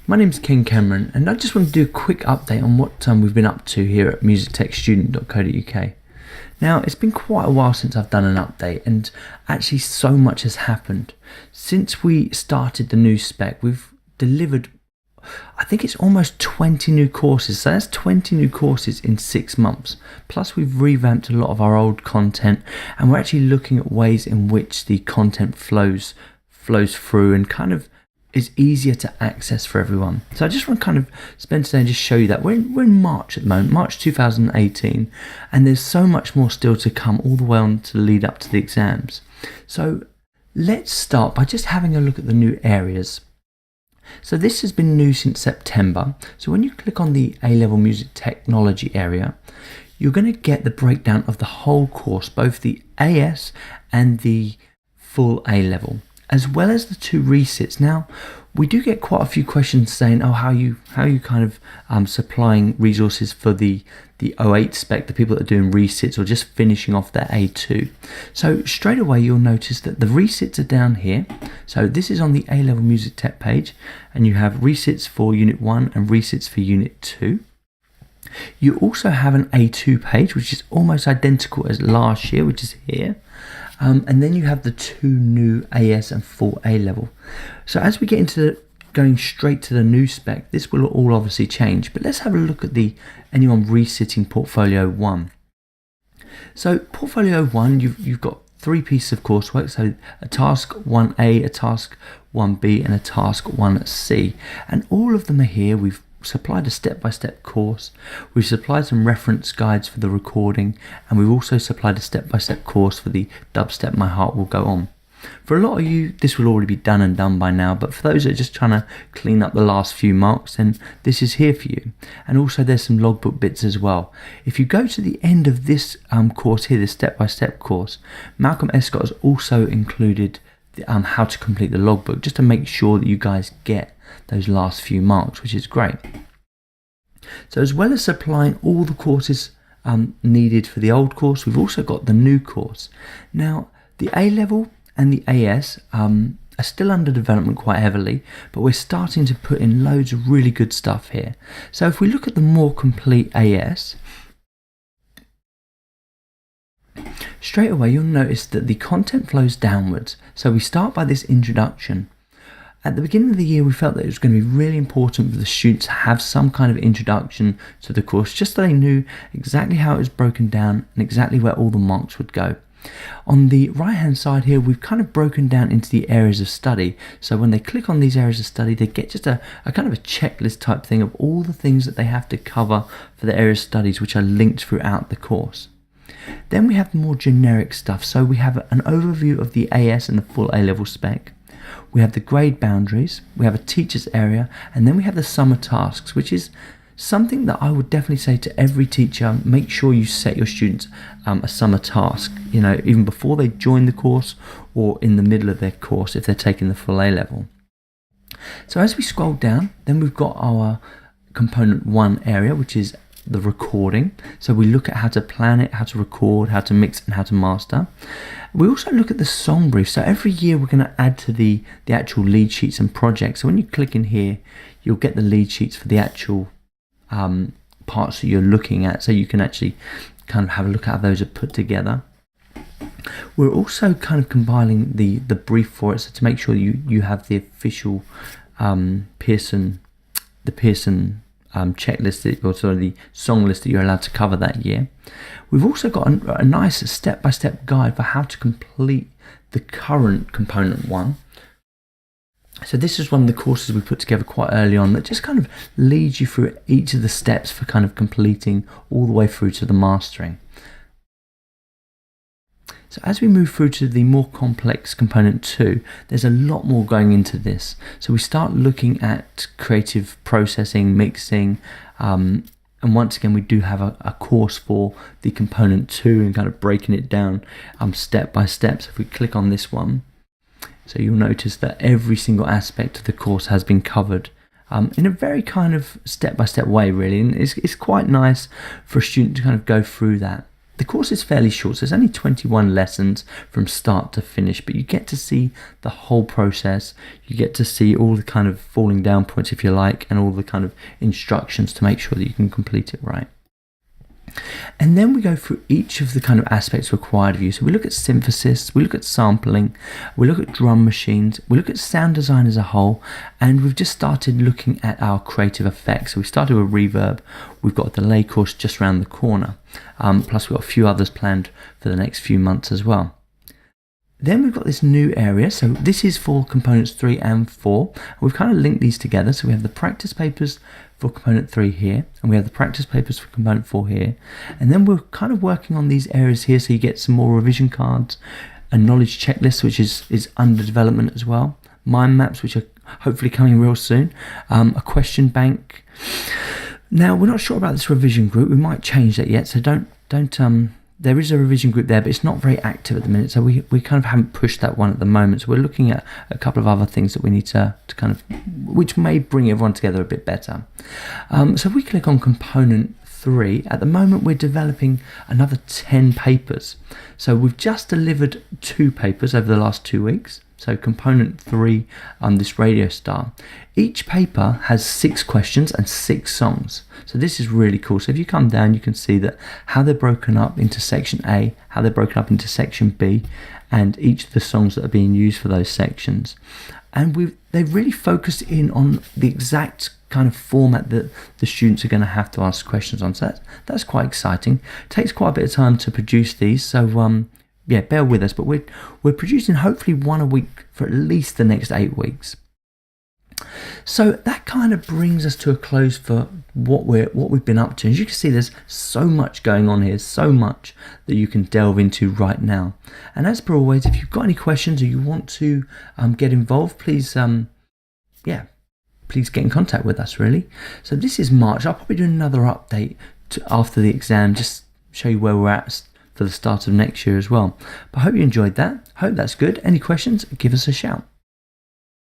My name's Ken Cameron, and I just want to do a quick update on what we've been up to here at musictechstudent.co.uk. Now, it's been quite a while since I've done an update, and actually so much has happened. Since we started the new spec, we've delivered, I think it's almost 20 new courses, so that's 20 new courses in 6 months. Plus we've revamped a lot of our old content, and we're actually looking at ways in which the content flows through and kind of is easier to access for everyone. So I just want to kind of spend today and just show you that we're in March at the moment, March 2018, and there's so much more still to come all the way on to lead up to the exams. So let's start by just having a look at the new areas. So this has been new since September. So when you click on the A-Level Music Technology area, you're going to get the breakdown of the whole course, both the AS and the full A-Level, as well as the 2 resits. Now, we do get quite a few questions saying, oh, how you kind of supplying resources for the 08 spec, the people that are doing resits or just finishing off their A2. So straight away, you'll notice that the resits are down here. So this is on the A-Level Music Tech page, and you have resits for Unit 1 and resits for Unit 2. You also have an A2 page, which is almost identical as last year, which is here. And then you have the 2 new AS and full A-Level. So as we get into going straight to the new spec, this will all obviously change. But let's have a look at the anyone resitting Portfolio 1. So Portfolio 1, you've got 3 pieces of coursework. So a task 1A, a task 1B, and a task 1C. And all of them are here. We've supplied a step-by-step course, we've supplied some reference guides for the recording, and we've also supplied a step-by-step course for the dubstep My Heart Will Go On. For a lot of you, this will already be done by now, but for those that are just trying to clean up the last few marks, then this is here for you. And also there's some logbook bits as well. If you go to the end of this course here, this step-by-step course, Malcolm Escott has also included how to complete the logbook, just to make sure that you guys get those last few marks, which is great. So as well as supplying all the courses needed for the old course, we've also got the new course. Now, the A-Level and the AS are still under development quite heavily, but we're starting to put in loads of really good stuff here. So if we look at the more complete AS, straight away you'll notice that the content flows downwards. So we start by this introduction. At the beginning of the year, we felt that it was going to be really important for the students to have some kind of introduction to the course, just so they knew exactly how it was broken down and exactly where all the marks would go. On the right hand side here, we've kind of broken down into the areas of study. So when they click on these areas of study, they get just a kind of a checklist type thing of all the things that they have to cover for the areas of studies, which are linked throughout the course. Then we have more generic stuff. So we have an overview of the AS and the full A-Level spec. We have the grade boundaries, we have a teacher's area, and then we have the summer tasks, which is something that I would definitely say to every teacher: make sure you set your students a summer task, even before they join the course or in the middle of their course if they're taking the full A-Level. So as we scroll down, then we've got our component 1 area, which is the recording. So we look at how to plan it, how to record, how to mix, and how to master. We also look at the song brief. So every year we're going to add to the actual lead sheets and projects. So when you click in here, you'll get the lead sheets for the actual parts that you're looking at, so you can actually kind of have a look at how those are put together. We're also kind of compiling the brief for it, so to make sure you have the official Pearson checklist, or sort of the song list that you're allowed to cover that year. We've also got a nice step-by-step guide for how to complete the current component 1. So this is one of the courses we put together quite early on that just kind of leads you through each of the steps for kind of completing all the way through to the mastering. So as we move through to the more complex component 2, there's a lot more going into this. So we start looking at creative processing, mixing, and once again we do have a course for the component 2 and kind of breaking it down step by step. So if we click on this one, so you'll notice that every single aspect of the course has been covered in a very kind of step-by-step way, really, and it's quite nice for a student to kind of go through that. The course is fairly short, so it's only 21 lessons from start to finish, but you get to see the whole process. You get to see all the kind of falling down points, if you like, and all the kind of instructions to make sure that you can complete it right. And then we go through each of the kind of aspects required of you. So we look at synthesis, we look at sampling, we look at drum machines, we look at sound design as a whole, and we've just started looking at our creative effects. So we started with reverb, we've got a delay course just around the corner, plus we've got a few others planned for the next few months as well. Then we've got this new area, so this is for components 3 and 4. We've kind of linked these together, so we have the practice papers for component 3 here, and we have the practice papers for component 4 here, and then we're kind of working on these areas here, so you get some more revision cards, a knowledge checklist which is under development as well, mind maps which are hopefully coming real soon, a question bank. Now we're not sure about this revision group, we might change that yet, so don't there is a revision group there, but it's not very active at the minute, so we kind of haven't pushed that one at the moment. So we're looking at a couple of other things that we need to kind of, which may bring everyone together a bit better. So if we click on component 3, at the moment we're developing another 10 papers. So we've just delivered 2 papers over the last 2 weeks. So component 3 on this Radio Star. Each paper has 6 questions and 6 songs. So this is really cool. So if you come down, you can see that how they're broken up into section A, how they're broken up into section B, and each of the songs that are being used for those sections. And they've really focused in on the exact kind of format that the students are going to have to ask questions on. So that's quite exciting. It takes quite a bit of time to produce these. So yeah, bear with us, but we're producing hopefully 1 a week for at least the next 8 weeks. So that kind of brings us to a close for what we've been up to. As you can see, there's so much going on here, so much that you can delve into right now. And as per always, if you've got any questions or you want to get involved, please please get in contact with us, really. So this is March. I'll probably do another update after the exam, just show you where we're at for the start of next year as well. But I hope you enjoyed that. Hope that's good. Any questions, give us a shout.